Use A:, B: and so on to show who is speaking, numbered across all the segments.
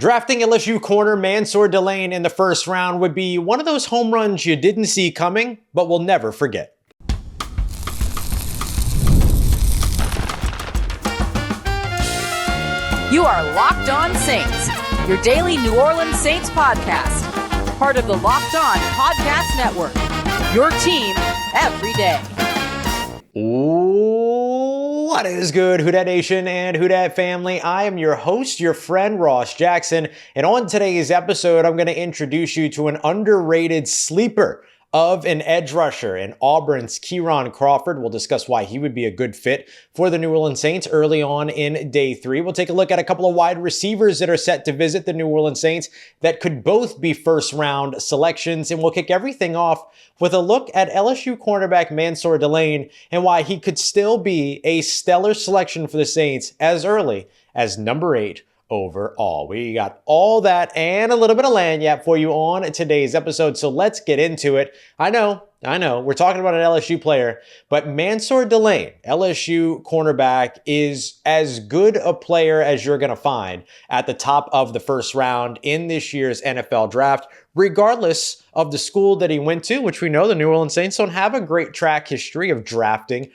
A: Drafting LSU corner Mansoor Delane in the first round would be one of those home runs you didn't see coming, but will never forget.
B: You are Locked On Saints, your daily New Orleans Saints podcast. Part of the Locked On Podcast Network, your team every day.
A: What is good, Who Dat Nation and Who Dat family? I am your host, your friend, Ross Jackson. And on today's episode, I'm going to introduce you to an underrated sleeper of an edge rusher in Auburn's Keyron Crawford. We'll discuss why he would be a good fit for the New Orleans Saints early on in day 3. We'll take a look at a couple of wide receivers that are set to visit the New Orleans Saints that could both be first round selections. And we'll kick everything off with a look at LSU cornerback Mansoor Delane and why he could still be a stellar selection for the Saints as early as number 8 overall. We got all that and a little bit of lanyard for you on today's episode, so let's get into it. I know, we're talking about an LSU player, but Mansoor Delane, LSU cornerback, is as good a player as you're going to find at the top of the first round in this year's NFL draft, regardless of the school that he went to, which we know the New Orleans Saints don't have a great track history of drafting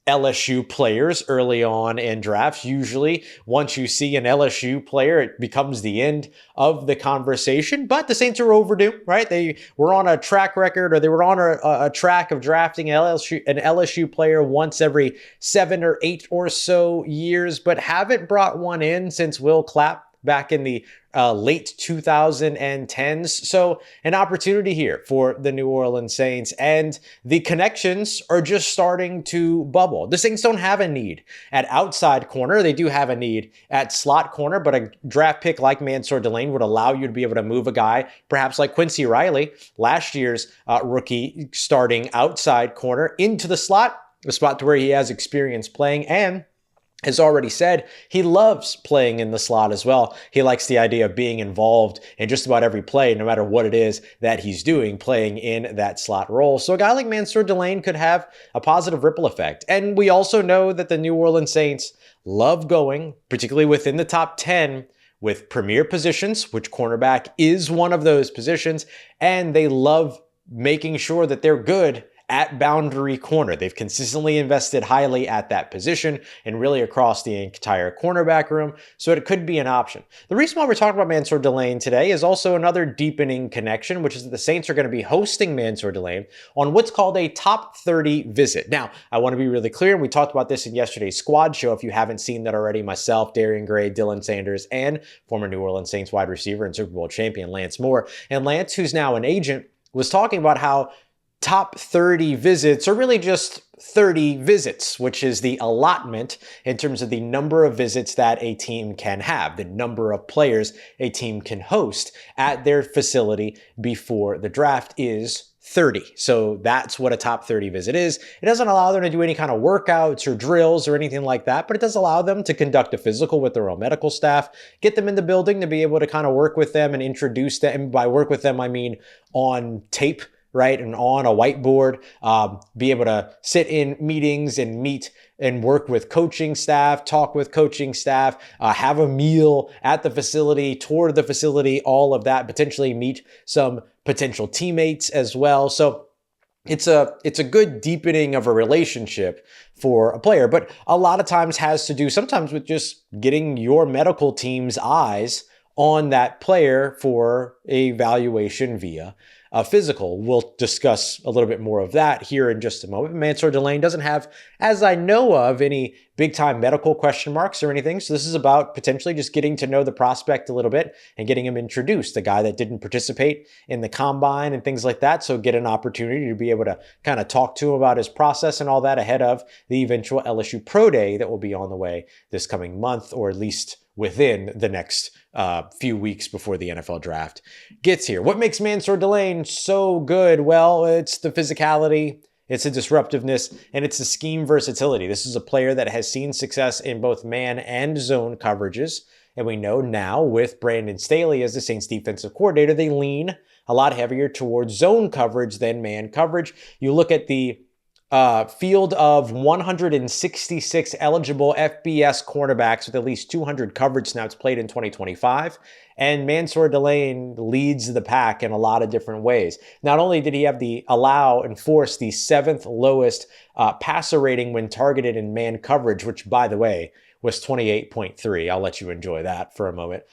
A: LSU players early on in drafts. Usually, once you see an LSU player, it becomes the end of the conversation. But the Saints are overdue, right? They were on a track record, or they were on a track of drafting an LSU player once every 7 or 8 or so years, but haven't brought one in since Will Clapp back in the late 2010s. So an opportunity here for the New Orleans Saints, and the connections are just starting to bubble. The Saints don't have a need at outside corner. They do have a need at slot corner, but a draft pick like Mansoor Delane would allow you to be able to move a guy, perhaps like Quincy Riley, last year's rookie starting outside corner, into the slot, a spot to where he has experience playing, and has already said he loves playing in the slot as well. He likes the idea of being involved in just about every play, no matter what it is that he's doing, playing in that slot role. So a guy like Mansoor Delane could have a positive ripple effect. And we also know that the New Orleans Saints love going, particularly within the top 10, with premier positions, which cornerback is one of those positions, and they love making sure that they're good at boundary corner. They've consistently invested highly at that position and really across the entire cornerback room, so it could be an option. The reason why we're talking about Mansoor Delane today is also another deepening connection, which is that the Saints are going to be hosting Mansoor Delane on what's called a top 30 visit. Now, I want to be really clear, and we talked about this in yesterday's squad show. If you haven't seen that already, myself, Darian Gray, Dylan Sanders, and former New Orleans Saints wide receiver and Super Bowl champion Lance Moore. And Lance, who's now an agent, was talking about how top 30 visits are really just 30 visits, which is the allotment in terms of the number of visits that a team can have, the number of players a team can host at their facility before the draft is 30. So that's what a top 30 visit is. It doesn't allow them to do any kind of workouts or drills or anything like that, but it does allow them to conduct a physical with their own medical staff, get them in the building to be able to kind of work with them and introduce them. And by work with them, I mean on tape, right? And on a whiteboard, be able to sit in meetings and meet and work with coaching staff, talk with coaching staff, have a meal at the facility, tour the facility, all of that, potentially meet some potential teammates as well. So it's a good deepening of a relationship for a player, but a lot of times has to do sometimes with just getting your medical team's eyes on that player for a evaluation via a physical. We'll discuss a little bit more of that here in just a moment. Mansoor Delane doesn't have, as I know of, any big-time medical question marks or anything. So this is about potentially just getting to know the prospect a little bit and getting him introduced, a guy that didn't participate in the combine and things like that. So get an opportunity to be able to kind of talk to him about his process and all that ahead of the eventual LSU Pro Day that will be on the way this coming month, or at least within the next few weeks before the NFL draft gets here. What makes Mansoor Delane so good? Well, it's the physicality, it's the disruptiveness, and it's the scheme versatility. This is a player that has seen success in both man and zone coverages. And we know now with Brandon Staley as the Saints defensive coordinator, they lean a lot heavier towards zone coverage than man coverage. You look at the field of 166 eligible FBS cornerbacks with at least 200 coverage snaps played in 2025. And Mansoor Delane leads the pack in a lot of different ways. Not only did he have force the 7th lowest passer rating when targeted in man coverage, which, by the way, was 28.3. I'll let you enjoy that for a moment.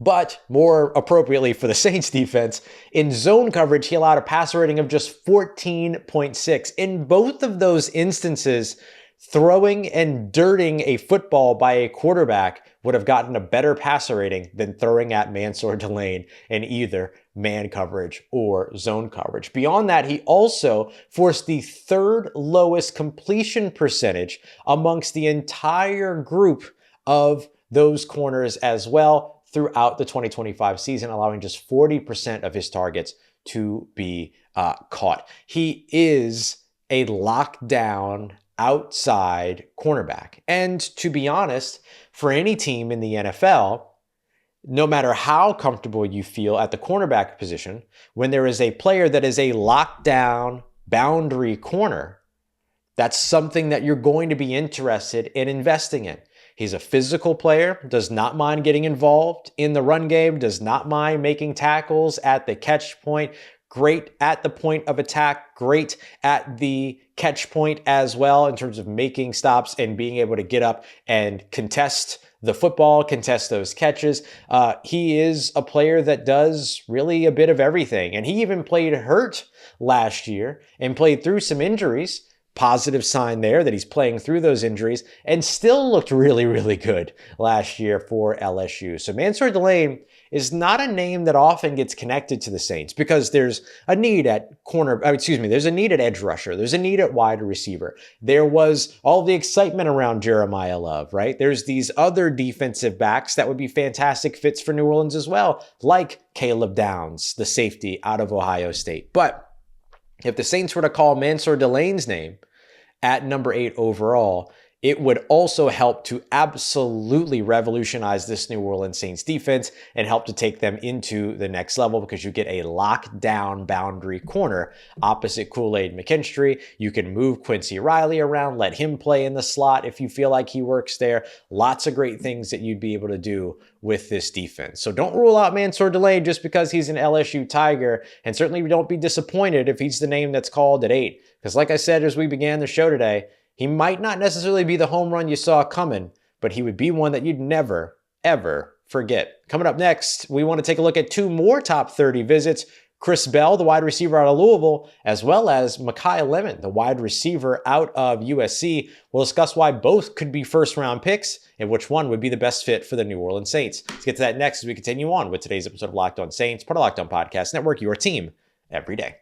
A: But more appropriately for the Saints defense, in zone coverage, he allowed a passer rating of just 14.6. In both of those instances, throwing and dirting a football by a quarterback would have gotten a better passer rating than throwing at Mansoor Delane in either man coverage or zone coverage. Beyond that, he also forced the 3rd lowest completion percentage amongst the entire group of those corners as well throughout the 2025 season, allowing just 40% of his targets to be caught. He is a lockdown outside cornerback. And to be honest, for any team in the NFL, no matter how comfortable you feel at the cornerback position, when there is a player that is a lockdown boundary corner, that's something that you're going to be interested in investing in. He's a physical player, does not mind getting involved in the run game, does not mind making tackles at the catch point, great at the point of attack, great at the catch point as well in terms of making stops and being able to get up and contest the football, contest those catches. He is a player that does really a bit of everything. And he even played hurt last year and played through some injuries. Positive sign there that he's playing through those injuries and still looked really, really good last year for LSU. So Mansoor Delane is not a name that often gets connected to the Saints because there's a need at there's a need at edge rusher. There's a need at wide receiver. There was all the excitement around Jeremiah Love, right? There's these other defensive backs that would be fantastic fits for New Orleans as well, like Caleb Downs, the safety out of Ohio State. But if the Saints were to call Mansoor Delane's name at number 8 overall, it would also help to absolutely revolutionize this New Orleans Saints defense and help to take them into the next level because you get a lockdown boundary corner opposite Kool-Aid McKinstry. You can move Quincy Riley around, let him play in the slot if you feel like he works there. Lots of great things that you'd be able to do with this defense. So don't rule out Mansoor Delane just because he's an LSU Tiger, and certainly don't be disappointed if he's the name that's called at 8. Because like I said as we began the show today, he might not necessarily be the home run you saw coming, but he would be one that you'd never, ever forget. Coming up next, we want to take a look at 2 more top 30 visits. Chris Bell, the wide receiver out of Louisville, as well as Makai Lemon, the wide receiver out of USC. We'll discuss why both could be first-round picks and which one would be the best fit for the New Orleans Saints. Let's get to that next as we continue on with today's episode of Locked On Saints, part of Locked On Podcast Network, your team every day.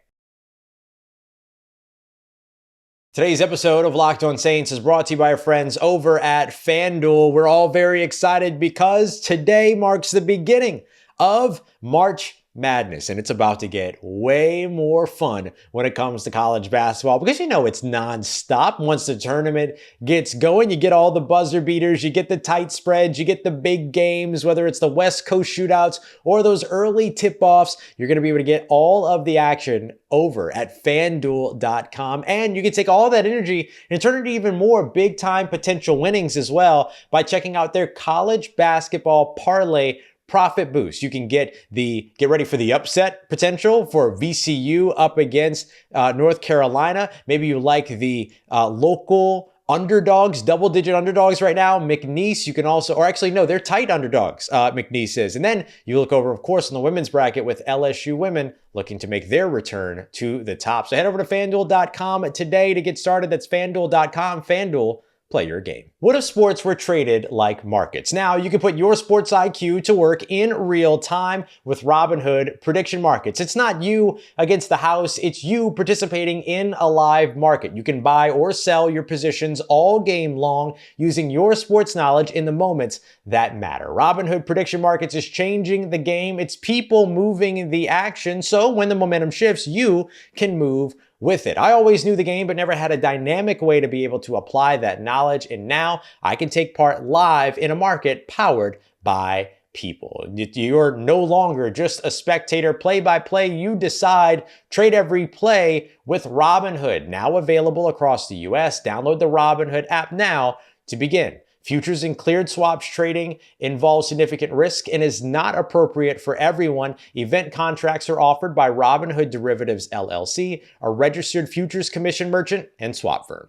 A: Today's episode of Locked On Saints is brought to you by our friends over at FanDuel. We're all very excited because today marks the beginning of March Madness, and it's about to get way more fun when it comes to college basketball because you know it's nonstop. Once the tournament gets going, you get all the buzzer beaters, you get the tight spreads, you get the big games, whether it's the West Coast shootouts or those early tip-offs. You're going to be able to get all of the action over at FanDuel.com, and you can take all that energy and turn it into even more big-time potential winnings as well by checking out their college basketball parlay profit boost. You can get ready for the upset potential for VCU up against North Carolina. Maybe you like the local underdogs, double-digit underdogs right now. McNeese, you can also, or actually, no, they're tight underdogs, McNeese is. And then you look over, of course, in the women's bracket with LSU women looking to make their return to the top. So head over to FanDuel.com today to get started. That's FanDuel.com. FanDuel, play your game. What if sports were traded like markets? Now you can put your sports IQ to work in real time with Robinhood prediction markets. It's not you against the house, it's you participating in a live market. You can buy or sell your positions all game long using your sports knowledge in the moments that matter. Robinhood prediction markets is changing the game. It's people moving the action. So when the momentum shifts, you can move with it. I always knew the game, but never had a dynamic way to be able to apply that knowledge. And now I can take part live in a market powered by people. You're no longer just a spectator, play-by-play. You decide, trade every play with Robinhood, now available across the U.S. Download the Robinhood app now to begin. Futures and cleared swaps trading involves significant risk and is not appropriate for everyone. Event contracts are offered by Robinhood Derivatives LLC, a registered futures commission merchant and swap firm.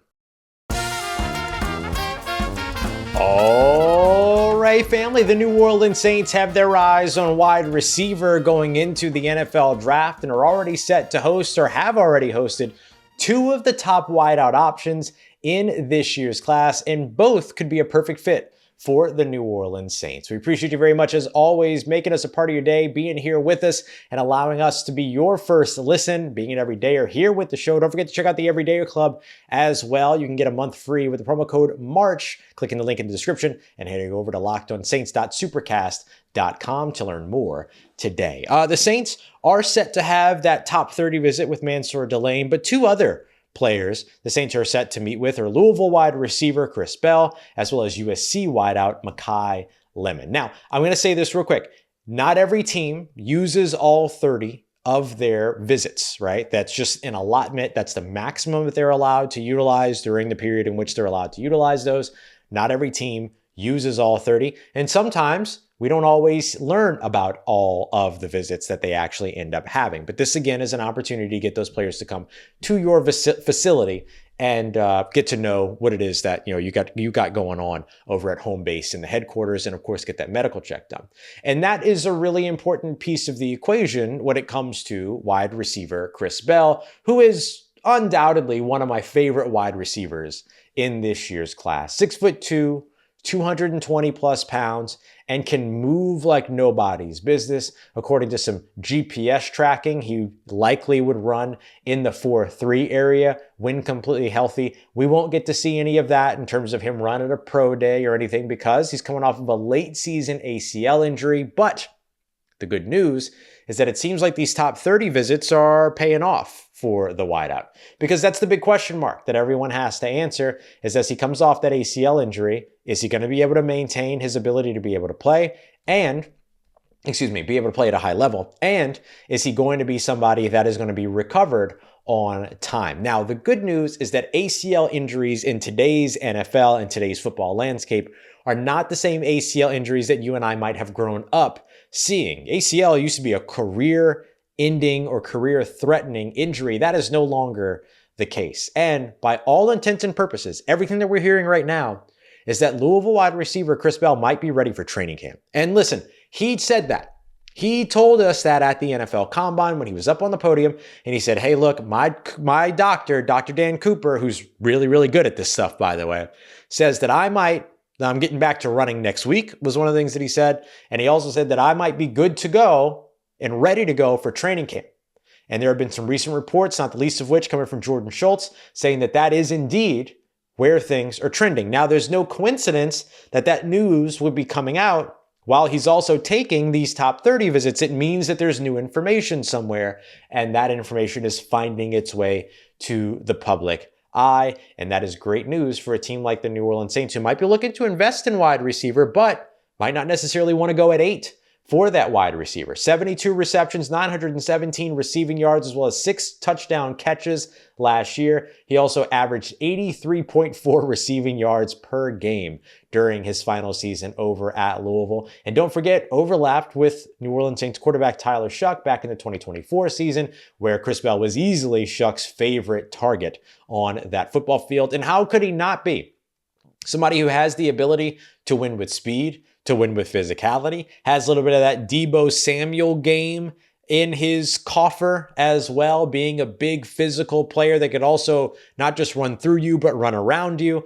A: All right, family, the New Orleans Saints have their eyes on wide receiver going into the NFL draft and are already set to host or have already hosted two of the top wideout options in this year's class, and both could be a perfect fit for the New Orleans Saints. We appreciate you very much, as always, making us a part of your day, being here with us, and allowing us to be your first listen, being an everydayer here with the show. Don't forget to check out the Everydayer Club as well. You can get a month free with the promo code MARCH, clicking the link in the description, and heading over to lockedonsaints.supercast.com to learn more today. The Saints are set to have that top 30 visit with Mansoor Delane, but two other players the Saints are set to meet with are Louisville wide receiver Chris Bell, as well as USC wideout Makai Lemon. Now, I'm going to say this real quick. Not every team uses all 30 of their visits, right? That's just an allotment. That's the maximum that they're allowed to utilize during the period in which they're allowed to utilize those. Not every team uses all 30. And sometimes we don't always learn about all of the visits that they actually end up having. But this, again, is an opportunity to get those players to come to your facility and get to know what it is that you got going on over at home base in the headquarters, and of course get that medical check done. And that is a really important piece of the equation when it comes to wide receiver Chris Bell, who is undoubtedly one of my favorite wide receivers in this year's class. 6'2", 220 plus pounds, and can move like nobody's business. According to some GPS tracking, he likely would run in the 4.3 area when completely healthy. We won't get to see any of that in terms of him running a pro day or anything because he's coming off of a late season ACL injury. But the good news is that it seems like these top 30 visits are paying off for the wideout, because that's the big question mark that everyone has to answer is, as he comes off that ACL injury, is he going to be able to maintain his ability to be able to play be able to play at a high level? And is he going to be somebody that is going to be recovered on time? Now, the good news is that ACL injuries in today's NFL and today's football landscape are not the same ACL injuries that you and I might have grown up seeing. ACL used to be a career-ending or career-threatening injury. That is no longer the case. And by all intents and purposes, everything that we're hearing right now is that Louisville wide receiver Chris Bell might be ready for training camp. And listen, he said that. He told us that at the NFL Combine when he was up on the podium, and he said, hey, look, my doctor, Dr. Dan Cooper, who's really, really good at this stuff, by the way, says that I'm getting back to running next week, was one of the things that he said. And he also said that I might be good to go and ready to go for training camp. And there have been some recent reports, not the least of which coming from Jordan Schultz, saying that that is indeed where things are trending. Now, there's no coincidence that that news would be coming out while he's also taking these top 30 visits. It means that there's new information somewhere, and that information is finding its way to the public eye. And that is great news for a team like the New Orleans Saints, who might be looking to invest in wide receiver, but might not necessarily want to go at 8 for that wide receiver. 72 receptions, 917 receiving yards, as well as 6 touchdown catches last year. He also averaged 83.4 receiving yards per game during his final season over at Louisville. And don't forget, overlapped with New Orleans Saints quarterback Tyler Shough back in the 2024 season, where Chris Bell was easily Shough's favorite target on that football field. And how could he not be? Somebody who has the ability to win with speed, to win with physicality, has a little bit of that Deebo Samuel game in his coffer as well, being a big physical player that could also not just run through you, but run around you,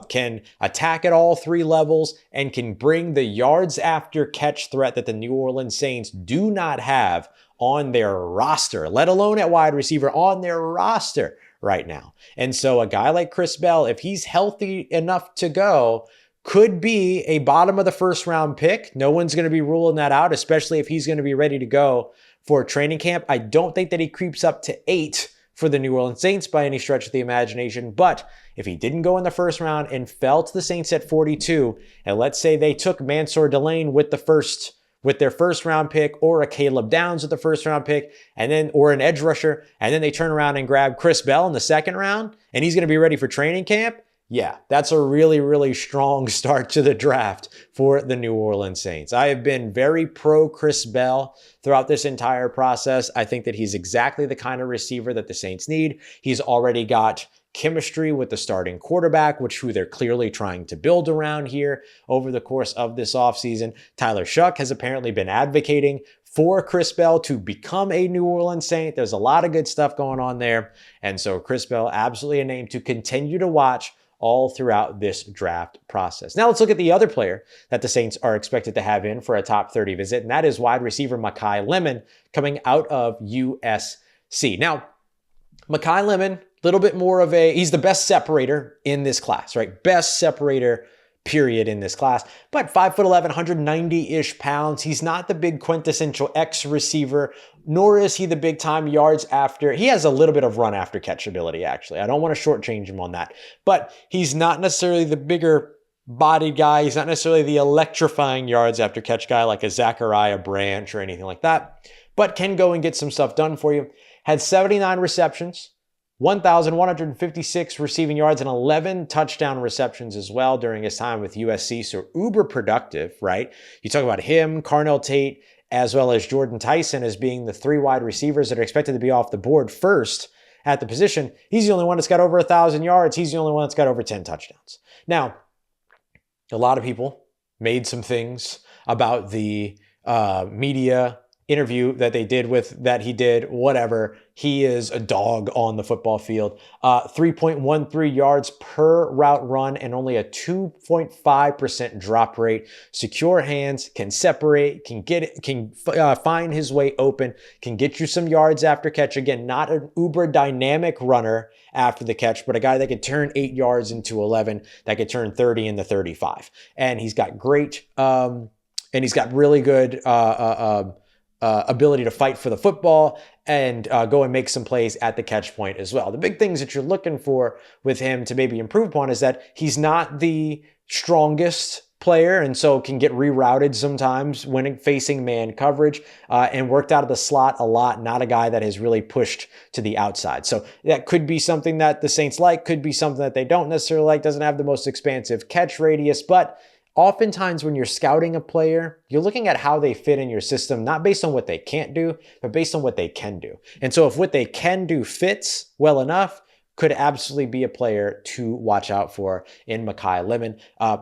A: can attack at all 3 levels, and can bring the yards after catch threat that the New Orleans Saints do not have on their roster, let alone at wide receiver on their roster right now. And so a guy like Chris Bell, if he's healthy enough to go, could be a bottom of the first round pick. No one's going to be ruling that out, especially if he's going to be ready to go for training camp. I don't think that he creeps up to 8 for the New Orleans Saints by any stretch of the imagination. But if he didn't go in the first round and fell to the Saints at 42, and let's say they took Mansoor Delane with the first with their first round pick, or a Caleb Downs with the first round pick, and then, or an edge rusher, and then they turn around and grab Chris Bell in the second round, and he's going to be ready for training camp. Yeah, that's a really, really strong start to the draft for the New Orleans Saints. I have been very pro Chris Bell throughout this entire process. I think that he's exactly the kind of receiver that the Saints need. He's already got chemistry with the starting quarterback, who they're clearly trying to build around here over the course of this offseason. Tyler Shuck has apparently been advocating for Chris Bell to become a New Orleans Saint. There's a lot of good stuff going on there. And so Chris Bell, absolutely a name to continue to watch all throughout this draft process. Now let's look at the other player that the Saints are expected to have in for a top 30 visit, and that is wide receiver Makai Lemon coming out of USC. Now, Makai Lemon, little bit more of he's the best separator in this class, right? Best separator, period, in this class. But 5'11", 190-ish pounds. He's not the big quintessential X receiver, nor is he the big time yards after. He has a little bit of run after catch ability, actually. I don't want to shortchange him on that. But he's not necessarily the bigger bodied guy. He's not necessarily the electrifying yards after catch guy like a Zachariah Branch or anything like that, but can go and get some stuff done for you. Had 79 receptions, 1,156 receiving yards, and 11 touchdown receptions as well during his time with USC. So uber productive, right? You talk about him, Carnell Tate, as well as Jordyn Tyson as being the three wide receivers that are expected to be off the board first at the position. He's the only one that's got over 1,000 yards. He's the only one that's got over 10 touchdowns. Now, a lot of people made some things about the media interview that they did whatever. He is a dog on the football field. 3.13 yards per route run and only a 2.5% drop rate. Secure hands, can separate, can find his way open, can get you some yards after catch. Again, not an uber dynamic runner after the catch, but a guy that could turn 8 yards into 11, that could turn 30 into 35. And he's got great, and he's got really good ability to fight for the football and go and make some plays at the catch point as well. The big things that you're looking for with him to maybe improve upon is that he's not the strongest player, and so can get rerouted sometimes when facing man coverage, and worked out of the slot a lot. Not a guy that has really pushed to the outside. So that could be something that the Saints like, could be something that they don't necessarily like. Doesn't have the most expansive catch radius, but oftentimes when you're scouting a player, you're looking at how they fit in your system, not based on what they can't do, but based on what they can do. And so if what they can do fits well enough, could absolutely be a player to watch out for in Makai Lemon.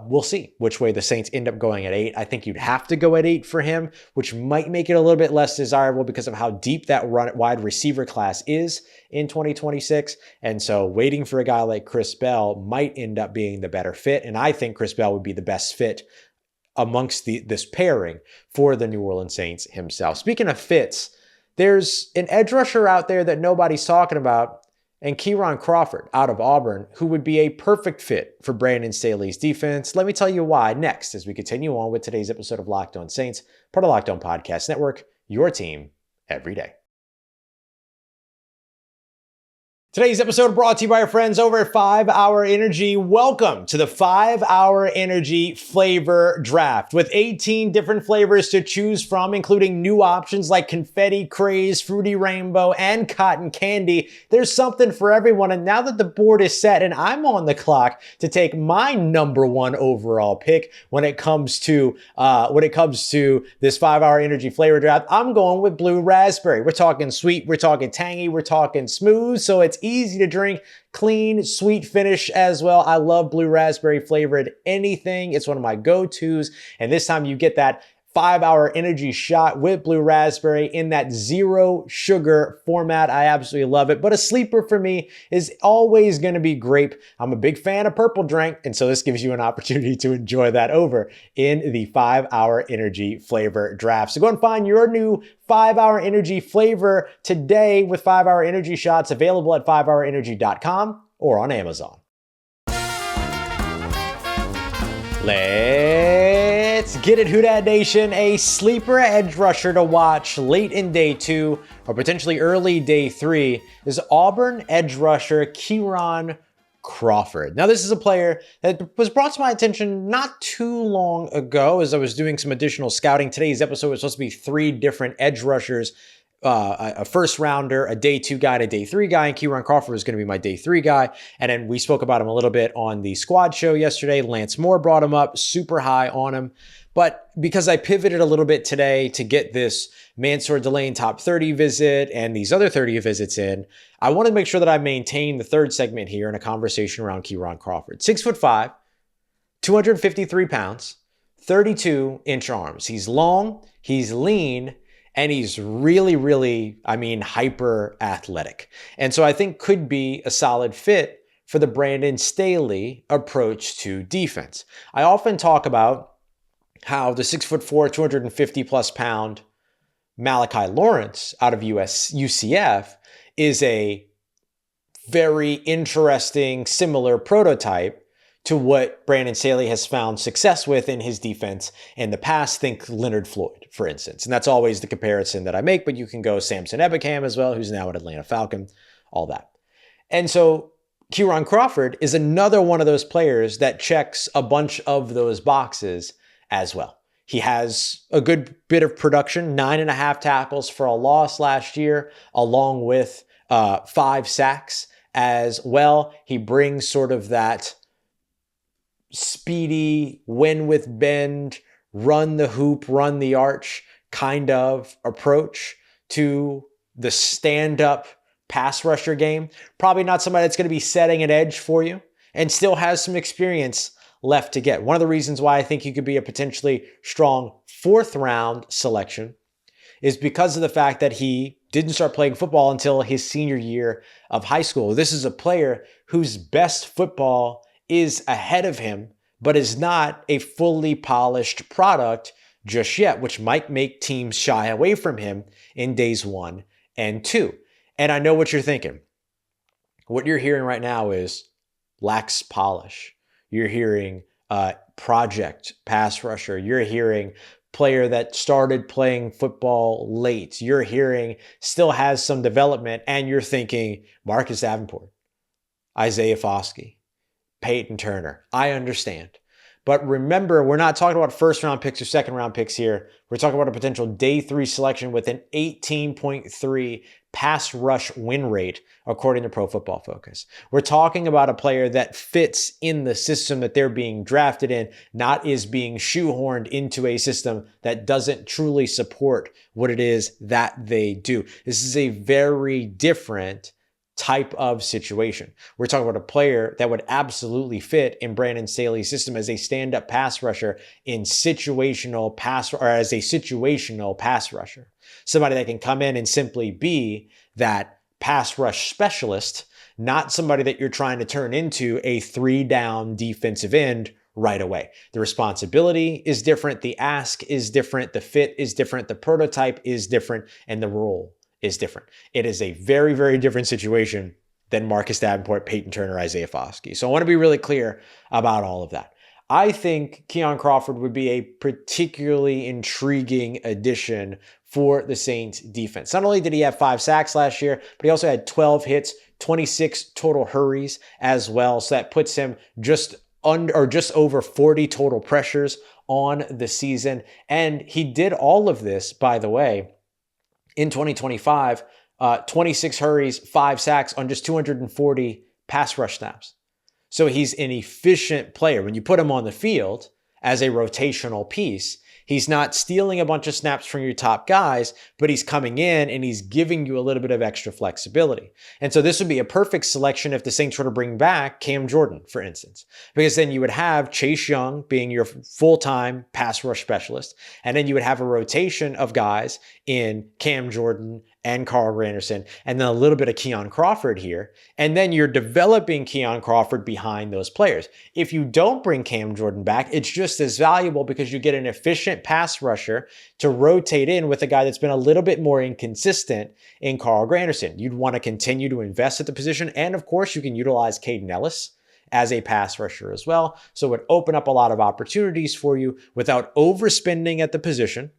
A: We'll see which way the Saints end up going at 8. I think you'd have to go at 8 for him, which might make it a little bit less desirable because of how deep that wide receiver class is in 2026. And so waiting for a guy like Chris Bell might end up being the better fit. And I think Chris Bell would be the best fit amongst this pairing for the New Orleans Saints himself. Speaking of fits, there's an edge rusher out there that nobody's talking about, and Keyron Crawford out of Auburn, who would be a perfect fit for Brandon Staley's defense. Let me tell you why next as we continue on with today's episode of Locked On Saints, part of Locked On Podcast Network, your team every day. Today's episode brought to you by our friends over at 5 Hour Energy. Welcome to the 5 Hour Energy Flavor Draft. With 18 different flavors to choose from, including new options like Confetti Craze, Fruity Rainbow, and Cotton Candy, there's something for everyone. And now that the board is set and I'm on the clock to take my number 1 overall pick when it comes to this 5 Hour Energy Flavor Draft, I'm going with Blue Raspberry. We're talking sweet, we're talking tangy, we're talking smooth, so it's easy to drink, clean, sweet finish as well. I love Blue Raspberry flavored anything. It's one of my go-tos. And this time you get that 5 Hour Energy shot with Blue Raspberry in that 0 sugar format. I absolutely love it. But a sleeper for me is always going to be grape. I'm a big fan of purple drink, and so this gives you an opportunity to enjoy that over in the 5 Hour Energy Flavor Draft. So go and find your new 5 Hour Energy flavor today with 5 Hour Energy shots available at 5hourenergy.com or on Amazon. Let's get it, Who Dat Nation. A sleeper edge rusher to watch late in day 2 or potentially early day 3 is Auburn edge rusher Keyron Crawford. Now, this is a player that was brought to my attention not too long ago as I was doing some additional scouting. Today's episode was supposed to be 3 different edge rushers, a first rounder, a day 2 guy, and a day 3 guy, and Keyron Crawford was going to be my day 3 guy. And then we spoke about him a little bit on the squad show yesterday. Lance Moore brought him up, super high on him. But because I pivoted a little bit today to get this Mansoor Delane top 30 visit and these other 30 visits in, I want to make sure that I maintain the third segment here in a conversation around Keyron Crawford. 6'5", 253 pounds, 32-inch arms. He's long, he's lean, and he's really, hyper athletic. And so I think could be a solid fit for the Brandon Staley approach to defense. I often talk about how the 6'4", 250 plus pound Makai Lawrence out of UCF is a very interesting, similar prototype to what Brandon Staley has found success with in his defense in the past. Think Leonard Floyd, for instance. And that's always the comparison that I make, but you can go Samson Ebukam as well, who's now at Atlanta Falcon, all that. And so Keyron Crawford is another one of those players that checks a bunch of those boxes as well. He has a good bit of production, 9.5 tackles for a loss last year, along with 5 sacks as well. He brings sort of that speedy, win with bend, run the hoop, run the arch kind of approach to the stand-up pass rusher game. Probably not somebody that's going to be setting an edge for you and still has some experience left to get. One of the reasons why I think he could be a potentially strong 4th round selection is because of the fact that he didn't start playing football until his senior year of high school. This is a player whose best football is ahead of him, but is not a fully polished product just yet, which might make teams shy away from him in days 1 and 2. And I know what you're thinking. What you're hearing right now is lacks polish. You're hearing project pass rusher. You're hearing player that started playing football late. You're hearing still has some development, and you're thinking Marcus Davenport, Isaiah Foskey, Peyton Turner. I understand. But remember, we're not talking about 1st round picks or 2nd round picks here. We're talking about a potential day 3 selection with an 18.3 pass rush win rate, according to Pro Football Focus. We're talking about a player that fits in the system that they're being drafted in, not is being shoehorned into a system that doesn't truly support what it is that they do. This is a very different type of situation. We're talking about a player that would absolutely fit in Brandon Staley's system as a stand-up pass rusher in situational pass, or as a situational pass rusher. Somebody that can come in and simply be that pass rush specialist, not somebody that you're trying to turn into a 3-down defensive end right away. The responsibility is different. The ask is different. The fit is different. The prototype is different. And the role is different. It is a very, very different situation than Marcus Davenport, Peyton Turner, Isaiah Foskey. So I want to be really clear about all of that. I think Keyron Crawford would be a particularly intriguing addition for the Saints defense. Not only did he have 5 sacks last year, but he also had 12 hits, 26 total hurries as well. So that puts him just over 40 total pressures on the season. And he did all of this, by the way, in 2025, 26 hurries, 5 sacks on just 240 pass rush snaps. So he's an efficient player. When you put him on the field as a rotational piece, he's not stealing a bunch of snaps from your top guys, but he's coming in and he's giving you a little bit of extra flexibility. And so this would be a perfect selection if the Saints were to bring back Cam Jordyn, for instance, because then you would have Chase Young being your full-time pass rush specialist. And then you would have a rotation of guys in Cam Jordyn and Carl Granderson, and then a little bit of Keyron Crawford here. And then you're developing Keyron Crawford behind those players. If you don't bring Cam Jordyn back, it's just as valuable because you get an efficient pass rusher to rotate in with a guy that's been a little bit more inconsistent in Carl Granderson. You'd want to continue to invest at the position. And of course, you can utilize Caden Ellis as a pass rusher as well. So it would open up a lot of opportunities for you without overspending at the position,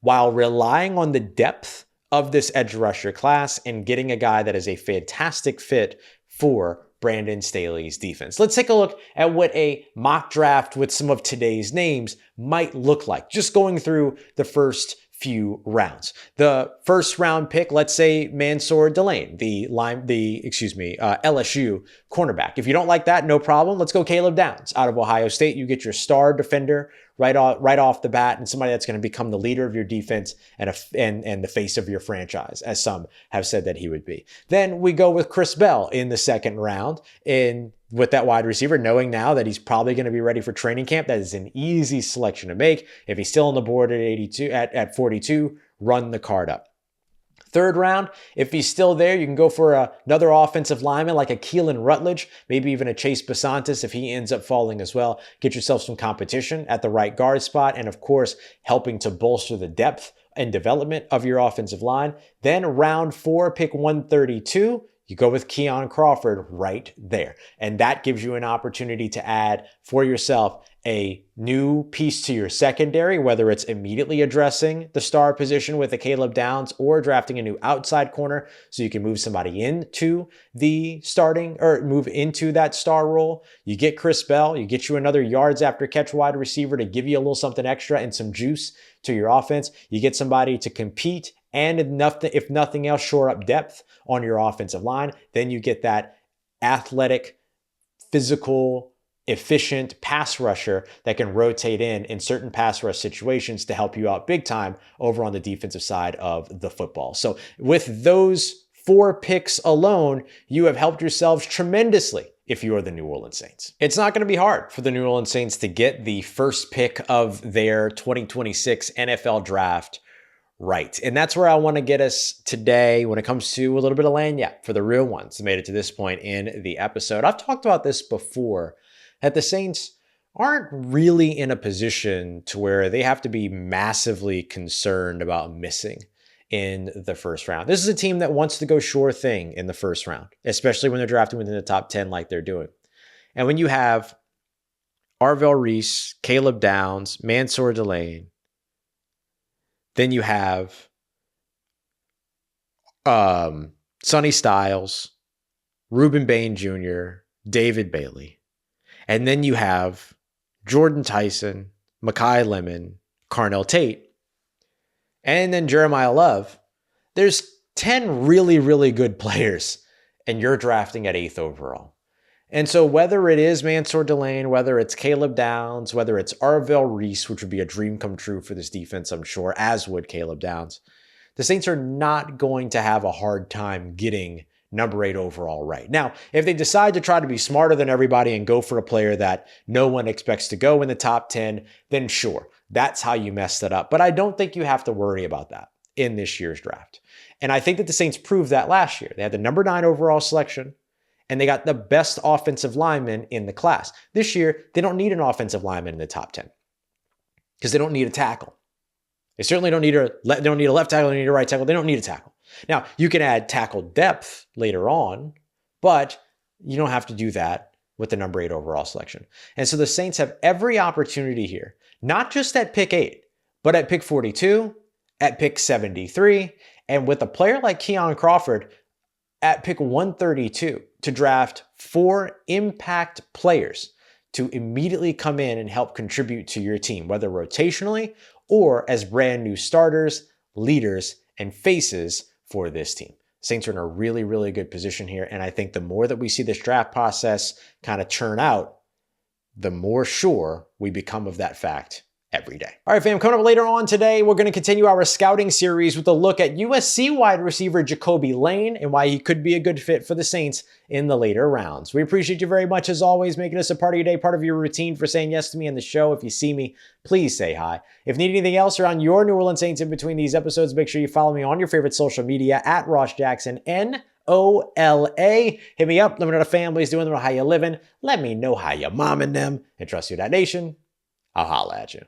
A: while relying on the depth of this edge rusher class and getting a guy that is a fantastic fit for Brandon Staley's defense. Let's take a look at what a mock draft with some of today's names might look like, just going through the first few rounds. The first round pick, let's say Mansoor Delane, the LSU cornerback. If you don't like that, no problem. Let's go Caleb Downs out of Ohio State. You get your star defender right off the bat, and somebody that's going to become the leader of your defense and the face of your franchise, as some have said that he would be. Then we go with Chris Bell in the second round with that wide receiver, knowing now that he's probably going to be ready for training camp. That is an easy selection to make. If he's still on the board at 42, run the card up. Third round, if he's still there, you can go for another offensive lineman like a Keelan Rutledge, maybe even a Chase Basantis if he ends up falling as well. Get yourself some competition at the right guard spot, and of course, helping to bolster the depth and development of your offensive line. Then round 4, pick 132. You go with Crawford right there. And that gives you an opportunity to add for yourself a new piece to your secondary, whether it's immediately addressing the star position with a Caleb Downs or drafting a new outside corner so you can move somebody into the starting or move into that star role. You get Chris Bell, you get you another yards after catch wide receiver to give you a little something extra and some juice to your offense. You get somebody to compete and if nothing else, shore up depth on your offensive line. Then you get that athletic, physical, efficient pass rusher that can rotate in certain pass rush situations to help you out big time over on the defensive side of the football. So with those 4 picks alone, you have helped yourselves tremendously if you are the New Orleans Saints. It's not going to be hard for the New Orleans Saints to get the first pick of their 2026 NFL draft right. And that's where I want to get us today when it comes to a little bit of lagniappe for the real ones that made it to this point in the episode. I've talked about this before, that the Saints aren't really in a position to where they have to be massively concerned about missing in the first round. This is a team that wants to go sure thing in the first round, especially when they're drafting within the top 10 like they're doing. And when you have Arvell, Reese, Caleb Downs, Mansoor Delane, then you have Sonny Styles, Rueben Bain Jr., David Bailey. And then you have Jordyn Tyson, Makai Lemon, Carnell Tate, and then Jeremiah Love. There's 10 really, really good players, and you're drafting at 8th overall. And so whether it is Mansoor Delane, whether it's Caleb Downs, whether it's Arvell Reese, which would be a dream come true for this defense, I'm sure, as would Caleb Downs, the Saints are not going to have a hard time getting number 8 overall right. Now, if they decide to try to be smarter than everybody and go for a player that no one expects to go in the top 10, then sure, that's how you messed it up. But I don't think you have to worry about that in this year's draft. And I think that the Saints proved that last year. They had the number 9 overall selection, and they got the best offensive lineman in the class. This year, they don't need an offensive lineman in the top 10 because they don't need a tackle. They certainly don't need a left tackle, they need a right tackle. They don't need a tackle. Now, you can add tackle depth later on, but you don't have to do that with the number 8 overall selection. And so the Saints have every opportunity here, not just at pick 8, but at pick 42, at pick 73, and with a player like Crawford at pick 132 to draft 4 impact players to immediately come in and help contribute to your team, whether rotationally or as brand new starters, leaders, and faces for this team. Saints are in a really, really good position here. And I think the more that we see this draft process kind of churn out, the more sure we become of that fact every day. All right, fam, coming up later on today, we're going to continue our scouting series with a look at USC wide receiver Jacoby Lane and why he could be a good fit for the Saints in the later rounds. We appreciate you very much, as always, making us a part of your day, part of your routine, for saying yes to me in the show. If you see me, please say hi. If you need anything else around your New Orleans Saints in between these episodes, make sure you follow me on your favorite social media at Ross Jackson, NOLA. Hit me up. Let me know how the family's doing. Let me know how you living. Let me know how you're momming them. And trust you, that nation. I'll holla at you.